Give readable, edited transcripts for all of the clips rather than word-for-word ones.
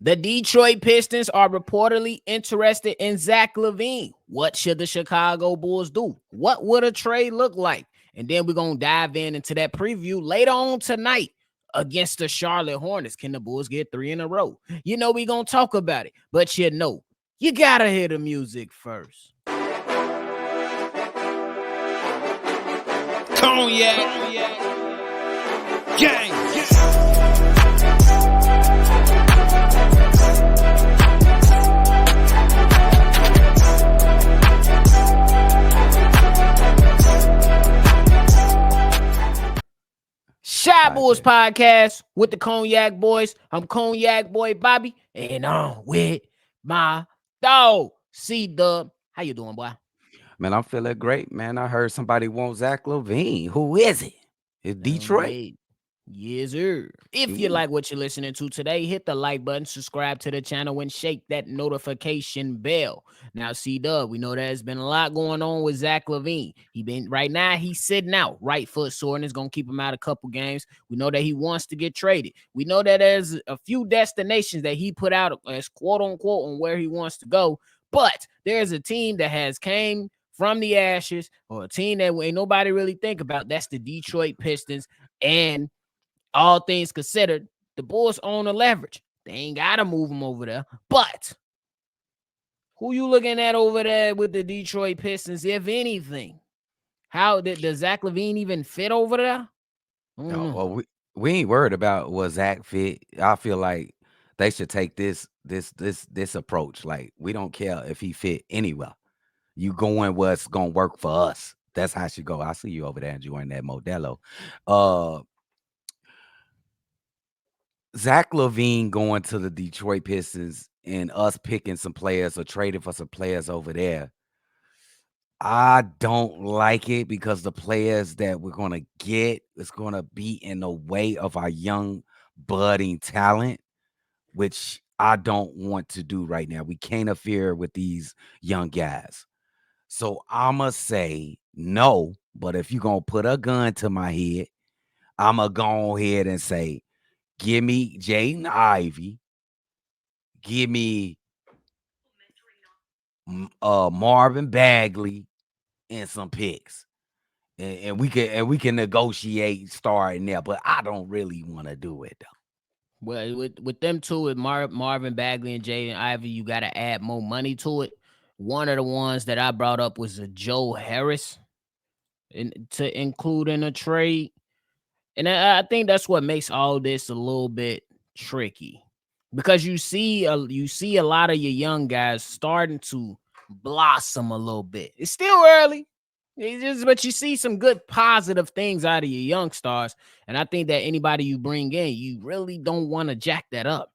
The Detroit Pistons are reportedly interested in Zach LaVine. What should the Chicago Bulls do? What would a trade look like? And then we're going to dive into that preview later on tonight against the Charlotte Hornets. Can the Bulls get 3 in a row? You know we're going to talk about it, but you know, you got to hear the music first. Cognac. Gang. Shy Bulls podcast with the Cognac Boys. I'm Cognac Boy Bobby, and I'm with my dog, CDubb. How you doing, boy? Man, I'm feeling great, man. I heard somebody want Zach LaVine. Who is it? It's Detroit. Yes, sir. If you like what you're listening to today, hit the like button, subscribe to the channel, and shake that notification bell. Now, CDubb, we know there's been a lot going on with Zach LaVine. Right now, he's sitting out, right foot sore, and it's going to keep him out a couple games. We know that he wants to get traded. We know that there's a few destinations that he put out as quote unquote on where he wants to go, but there's a team that has came from the ashes, or a team that ain't nobody really think about. That's the Detroit Pistons. And all things considered, the Bulls own the leverage. They ain't got to move them over there. But who you looking at over there with the Detroit Pistons, if anything? How does Zach LaVine even fit over there? No, well, we ain't worried about what Zach fit. I feel like they should take this approach. Like, we don't care if he fit anywhere. You going what's gonna work for us. That's how it should go. I see you over there enjoying that Modelo. Zach LaVine going to the Detroit Pistons and us picking some players or trading for some players over there. I don't like it because the players that we're gonna get is gonna be in the way of our young budding talent, which I don't want to do right now. We can't interfere with these young guys. So I'ma say no, but if you're gonna put a gun to my head, I'ma go ahead and say, give me Jaden Ivey, give me Marvin Bagley, and some picks, and we can negotiate starting there. But I don't really want to do it though. Well, with them two, with Marvin Bagley and Jaden Ivey, you got to add more money to it. One of the ones that I brought up was a Joe Harris, to include in a trade. And I think that's what makes all this a little bit tricky, because you see a lot of your young guys starting to blossom a little bit. It's still early, but you see some good positive things out of your young stars. And I think that anybody you bring in, you really don't want to jack that up.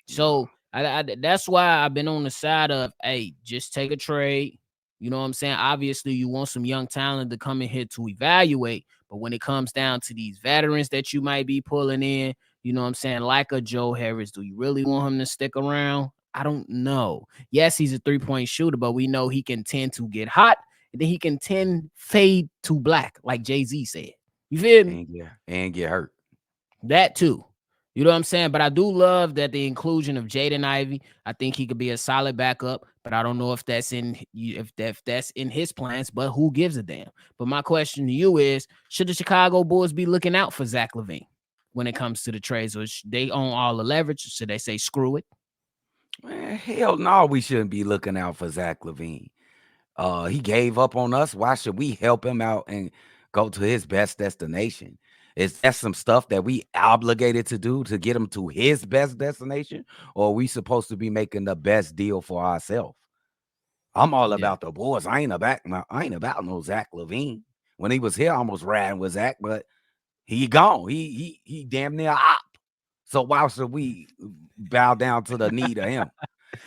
So that's why I've been on the side of, hey, just take a trade. You know what I'm saying? Obviously, you want some young talent to come in here to evaluate. But when it comes down to these veterans that you might be pulling in, you know what I'm saying, like a Joe Harris, do you really want him to stick around? I don't know. Yes, he's a three-point shooter, but we know he can tend to get hot, and then he can tend fade to black, like Jay-Z said. You feel me? And get hurt. That too. You know what I'm saying? But I do love that the inclusion of Jaden Ivey. I think he could be a solid backup, but I don't know if that's in his plans, but who gives a damn? But my question to you is, should the Chicago Bulls be looking out for Zach LaVine when it comes to the trades, or they own all the leverage? Should they say screw it? Man, hell no, we shouldn't be looking out for Zach LaVine. He gave up on us. Why should we help him out and go to his best destination? Is that some stuff that we obligated to do to get him to his best destination? Or are we supposed to be making the best deal for ourselves? I'm all about the Bulls. I ain't about no Zach LaVine. When he was here, I almost ran with Zach, but he gone. He damn near op. So why should we bow down to the need of him?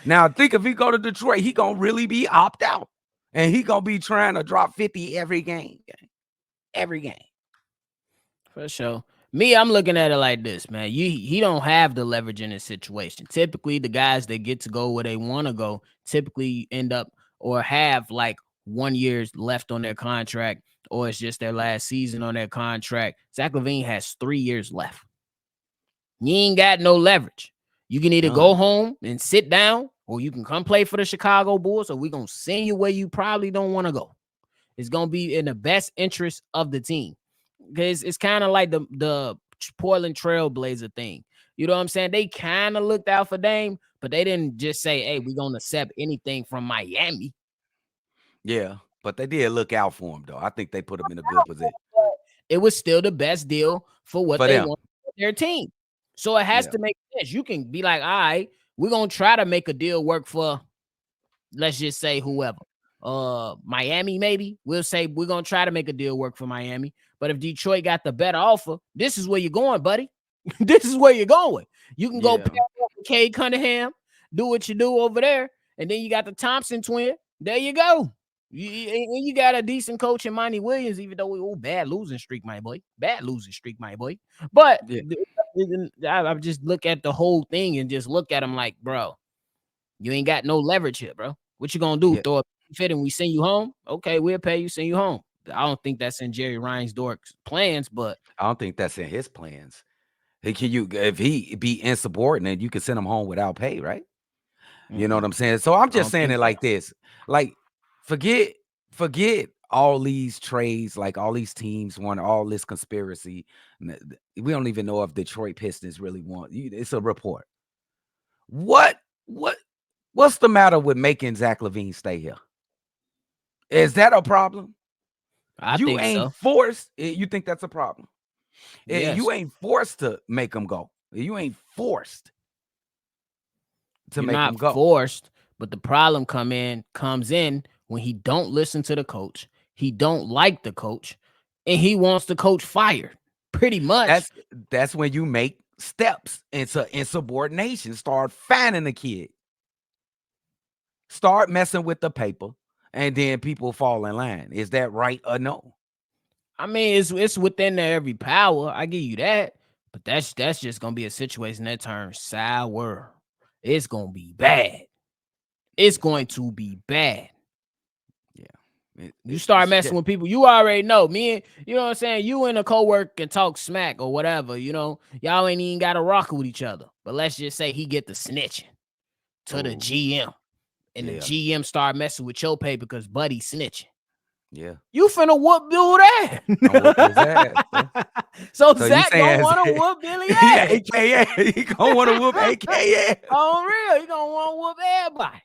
Now, think if he go to Detroit, he gonna really be opt out. And he gonna be trying to drop 50 every game. Every game. For sure. Me, I'm looking at it like this, man. He don't have the leverage in this situation. Typically, the guys that get to go where they want to go typically end up or have like 1 year left on their contract, or it's just their last season on their contract. Zach LaVine has 3 years left. You ain't got no leverage. You can either go None. home and sit down, or you can come play for the Chicago Bulls, or we're gonna send you where you probably don't want to go. It's gonna be in the best interest of the team. Because it's kind of like the Portland Trailblazer thing. You know what I'm saying? They kind of looked out for Dame, but they didn't just say, "Hey, we're gonna accept anything from Miami." Yeah, but they did look out for him though. I think they put him in a good position It was still the best deal for what for they them. want for their team. So it has Yeah, to make sense. You can be like, all right, we're gonna try to make a deal work for, let's just say, whoever. Miami, maybe. We'll say we're gonna try to make a deal work for Miami. But if Detroit got the better offer, this is where you're going, buddy. This is where you're going. You can go pair yeah, up with Cade Cunningham, do what you do over there, and then you got the Thompson twin. There you go. You got a decent coach in Monty Williams, even though bad losing streak, my boy. Bad losing streak, my boy. But yeah, I just look at the whole thing and just look at him like, bro, you ain't got no leverage here, bro. What you gonna do? yeah. Throw a fit and we send you home? Okay, we'll pay you, send you home. I don't think that's in Jerry Reinsdorf's plans, but I don't think that's in his plans. He can you if he be insubordinate, you can send him home without pay, right? You know what mm-mm, I'm saying? So I'm I just don't saying think it so. like this. Like, forget, forget all these trades, like all these teams want all this conspiracy. We don't even know if Detroit Pistons really want it's a report. What what what's the matter with making Zach LaVine stay here? Is that a problem? I You think ain't so. forced. You think that's a problem? Yes. You ain't forced to make him go. You ain't forced to You're make him not go. forced, but the problem comes in when he don't listen to the coach. He don't like the coach, and he wants the coach fired. Pretty much. That's that's when you make steps into insubordination. Start fanning the kid. Start messing with the paper, and then people fall in line. Is that right or no? I mean, it's within their every power. I give you that, but that's just gonna be a situation that turns sour. It's gonna be bad. It's Yeah, going to be bad. yeah. You start It's messing just, with people, you already know. Me and you know what I'm saying. You and a coworker can talk smack or whatever. You know, y'all ain't even got to rock with each other. But let's just say he get the snitching to the oh GM, and the yeah, GM start messing with your pay because Buddy snitching. yeah. You finna whoop Bill that. I'm whoop his ass. So So you Zach gonna saying want to whoop Billy yeah, ass. AKA he gonna want to whoop AKA. On real, he gonna want to whoop everybody.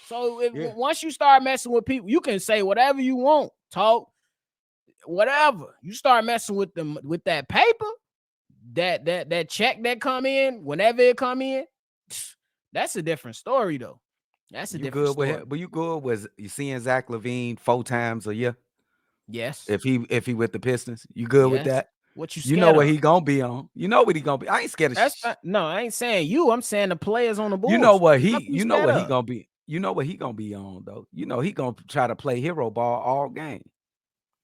So Yeah. once you start messing with people, you can say whatever you want, talk whatever. You start messing with them with that paper, that check that come in, whenever it come in, that's a different story though. That's a You different good with him? story. But you good with you seeing Zach LaVine 4 times a year? Yes. If he with the Pistons, you good with Yes. that? What you You know scared what of? he gonna be on. You know what he gonna be. I ain't scared of That's not, no, I ain't saying you. I'm saying the players on the Bulls. Nothing to be you know scared what he of. gonna be. You know what he gonna be on though. You know he gonna try to play hero ball all game.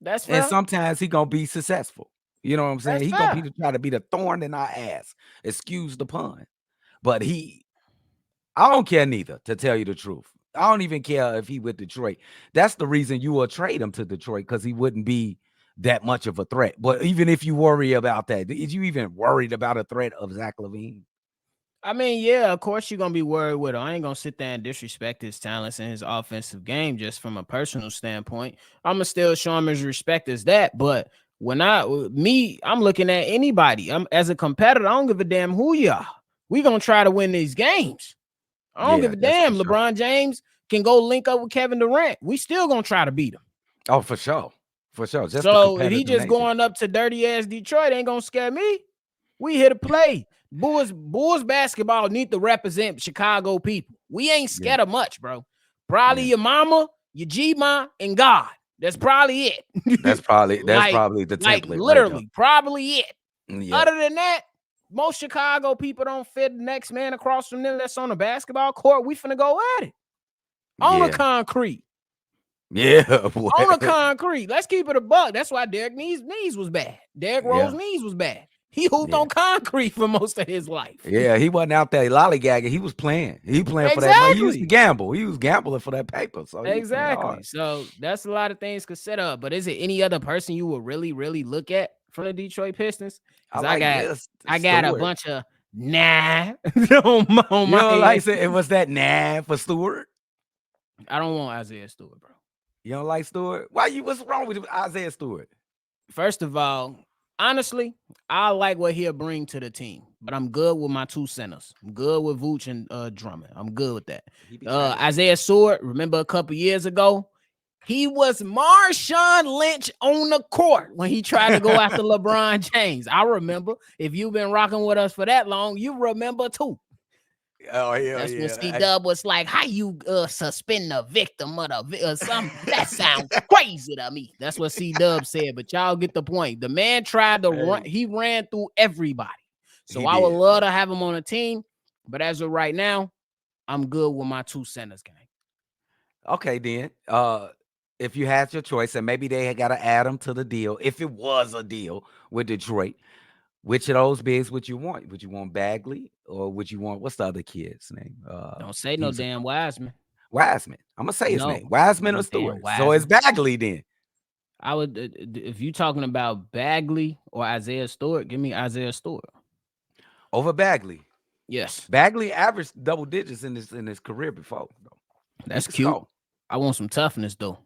That's And fair. sometimes he gonna be successful. You know what I'm saying? That's He gonna fair. be try to be the thorn in our ass. Excuse the pun. But I don't care neither, to tell you the truth. I don't even care if he with Detroit. That's the reason you will trade him to Detroit because he wouldn't be that much of a threat. But even if you worry about that, is you even worried about a threat of Zach LaVine? I mean, yeah, of course you're gonna be worried with him. I ain't gonna sit there and disrespect his talents and his offensive game just from a personal standpoint. I'ma still show him his respect as that. But when I'm looking at anybody. I'm as a competitor, I don't give a damn who you are. We gonna try to win these games. I don't give Yeah, a that's for damn. sure. LeBron James can go link up with Kevin Durant. We still gonna try to beat him. Oh, for sure. For sure. Just the So if he competitive just nature. going up to dirty ass Detroit, ain't gonna scare me. We here to play. Bulls basketball need to represent Chicago people. We ain't Yeah. scared of much, bro. Probably Yeah. your mama, your G-ma, and God. That's probably it. That's like, probably the like template right there. literally, probably it. Yeah. Other than that, most Chicago people don't fit the next man across from them that's on the basketball court. We finna go at it on the Yeah. concrete. Yeah. Boy. On the concrete. Let's keep it a buck. That's why Derek knees was bad. Derek Rose Yeah. knees was bad. He hooped Yeah. on concrete for most of his life. Yeah, he wasn't out there lollygagging. He was playing. He playing for that money. He used to Exactly. gamble. He was gambling for that paper. So he was playing hard. Exactly. So that's a lot of things consider. But is it any other person you would really, really look at from the Detroit Pistons? I Because like this I got a Stewart. bunch of Nah, on You my know, like head. say it was that nah for Stewart. I don't want Isaiah Stewart, bro. You don't like Stewart? Why you? What's wrong with Isaiah Stewart? First of all, honestly, I like what he'll bring to the team, but I'm good with my two centers. I'm good with Vooch and Drummond. I'm good with that. He be trying to Isaiah Stewart, remember a couple years ago, he was Marshawn Lynch on the court when he tried to go after LeBron James. I remember. If you've been rocking with us for that long, you remember too. Oh yeah, That's when yeah. CDubb was like, "How you suspend the victim of the something?" That sounds crazy to me. That's what CDubb said. But y'all get the point. The man tried to run. Hey, He ran through everybody. So he I would did. love to have him on a team. But as of right now, I'm good with my two centers gang. Okay, then. If you had your choice, and maybe they had got to add him to the deal, if it was a deal with Detroit, which of those bigs would you want? Would you want Bagley or would you want what's the other kid's name? Don't say He no was a damn Wiseman. Wiseman. I'm gonna say his name, No, Wiseman or no damn Stewart. So it's Wiseman. Bagley then. I would if you talking about Bagley or Isaiah Stewart, give me Isaiah Stewart. Over Bagley. Yes, Bagley averaged double digits in his career before. Though. He that's can cute. score. I want some toughness though.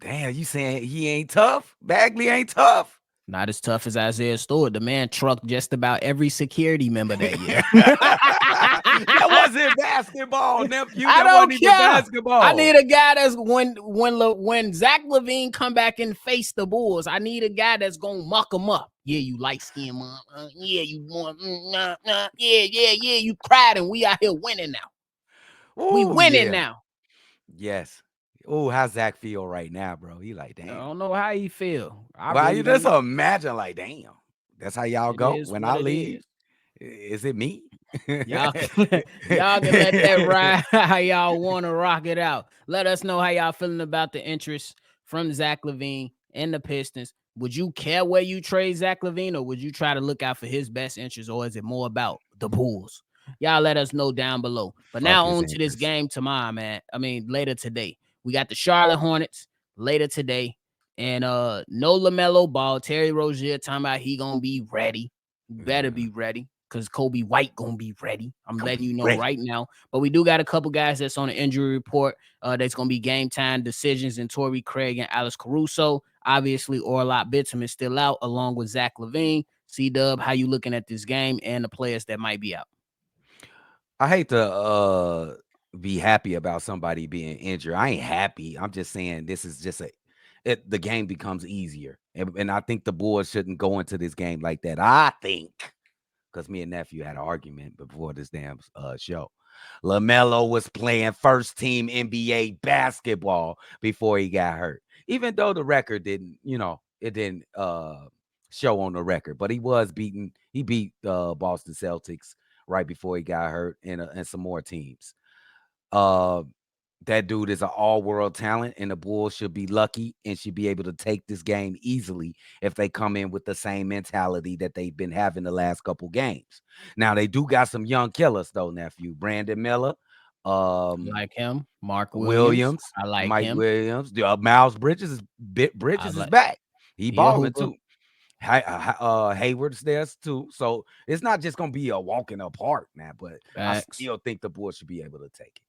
Damn, you saying he ain't tough? Bagley ain't tough. Not as tough as Isaiah Stewart. The man trucked just about every security member that year. That wasn't basketball, nephew. I That wasn't don't even care. I basketball. need a guy that's when Zach LaVine come back and face the Bulls. I need a guy that's gonna muck them up. Yeah, you light skin, mom. Yeah, you want. Yeah. You cried, and we out here winning now. We Oh winning yeah. now. Yes. Oh, how's Zach feel right now, bro? He like, I damn. don't know how you feel. I Well, really you don't just know. imagine, like, damn. That's how y'all It go is when what I it leave. is. Is it me? Y'all can, y'all can let that ride how y'all want to rock it out. Let us know how y'all feeling about the interest from Zach LaVine and the Pistons. Would you care where you trade Zach LaVine, or would you try to look out for his best interest, or is it more about the Bulls? Y'all let us know down below. But Fuck now his on to this interest. game tomorrow, man. I mean, later today. We got the Charlotte Hornets later today. And no LaMelo Ball. Terry Rozier talking about he gonna be ready. Better Yeah. be ready because Kobe White gonna be ready. I'm Gonna letting be you know ready. right now. But we do got a couple guys that's on the injury report. That's gonna be game time decisions in Torrey Craig and Alex Caruso. Obviously, Orlot Bitsum is still out along with Zach LaVine. CDubb, how you looking at this game and the players that might be out? I hate to be happy about somebody being injured. I ain't happy. I'm just saying this is just the game becomes easier. And I think the Bulls shouldn't go into this game like that. I think because me and nephew had an argument before this damn show. LaMelo was playing first team NBA basketball before he got hurt. Even though the record didn't, it didn't show on the record, but he beat Boston Celtics right before he got hurt and some more teams. Uh that dude is an all-world talent, and the Bulls should be lucky and should be able to take this game easily if they come in with the same mentality that they've been having the last couple games. Now they do got some young killers though, nephew. Brandon Miller, I um, like him. Mark Williams. Williams, I like Mike him. Williams, Miles Bridges I Bridges is like back. He he a balling hooper. too. Hayward's there too. So it's not just gonna be a walk in the park, man. But I Facts. still think the Bulls should be able to take it.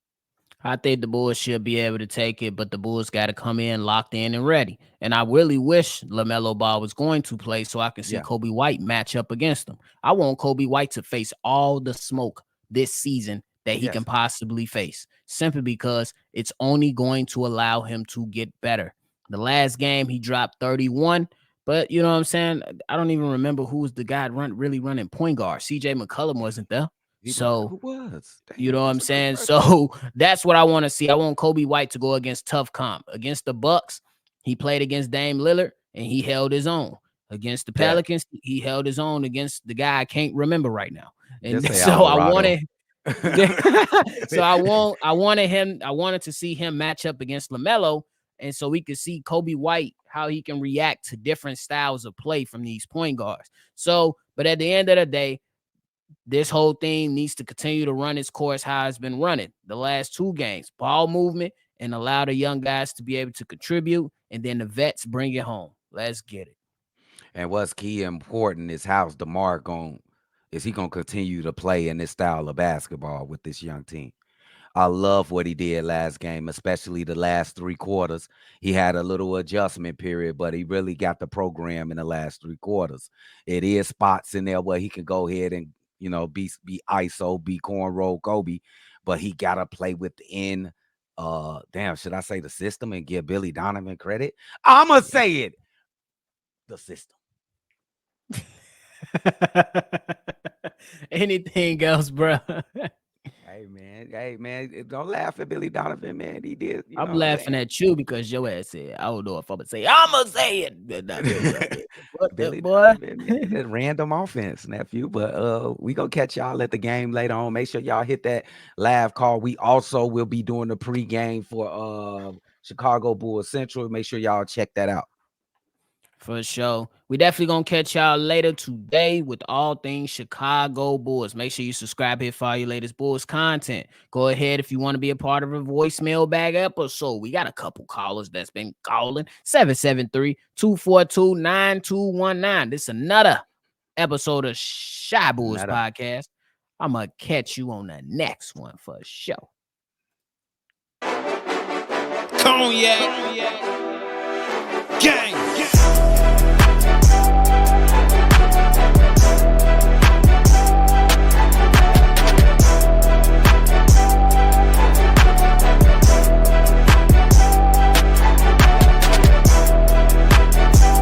I think the Bulls should be able to take it, but the Bulls got to come in locked in and ready. And I really wish LaMelo Ball was going to play so I can see Yeah. Kobe White match up against him. I want Kobe White to face all the smoke this season that he can Yes. possibly face, simply because it's only going to allow him to get better. The last game, he dropped 31. But you know what I'm saying? I don't even remember who was the guy really running point guard. CJ McCollum wasn't there. So Who was? you Damn, know what I'm that's a good saying? question. So that's what I want to see. I want Kobe White to go against tough comp. Against the Bucks, he played against Dame Lillard and he held his own. Against the Yeah. Pelicans, he held his own against the guy I can't remember right now. And Just say so I Alvarado. wanted so I wanted to see him match up against LaMelo, and so we could see Kobe White how he can react to different styles of play from these point guards. So, but at the end of the day, this whole thing needs to continue to run its course how it's been running the last two games. Ball movement and allow the young guys to be able to contribute, and then the vets bring it home. Let's get it. And what's key important is how's DeMar is he gonna continue to play in this style of basketball with this young team? I love what he did last game, especially the last 3 quarters. He had a little adjustment period, but he really got the program in the last 3 quarters. It is spots in there where he can go ahead and be ISO, be cornrow Kobe, but he gotta play within damn, should I say the system and give Billy Donovan credit? I'ma say it, the system. Anything else, bro? Hey man, don't laugh at Billy Donovan, man. He did, you I'm know what I'm laughing saying? at you because your ass said, I don't know if I'm gonna say I'ma say it. But not Billy Donovan. What the Billy boy? Donovan, man, that random offense, nephew. But we gonna catch y'all at the game later on. Make sure y'all hit that live call. We also will be doing the pregame for Chicago Bulls Central. Make sure y'all check that out. For sure. We definitely gonna catch y'all later today with all things Chicago Bulls. Make sure you subscribe here for all your latest Bulls content. Go ahead if you want to be a part of a voicemail bag episode. We got a couple callers that's been calling. 773-242-9219. This is another episode of Shy Bulls Netta. Podcast. I'm gonna catch you on the next one for sure. Cognac.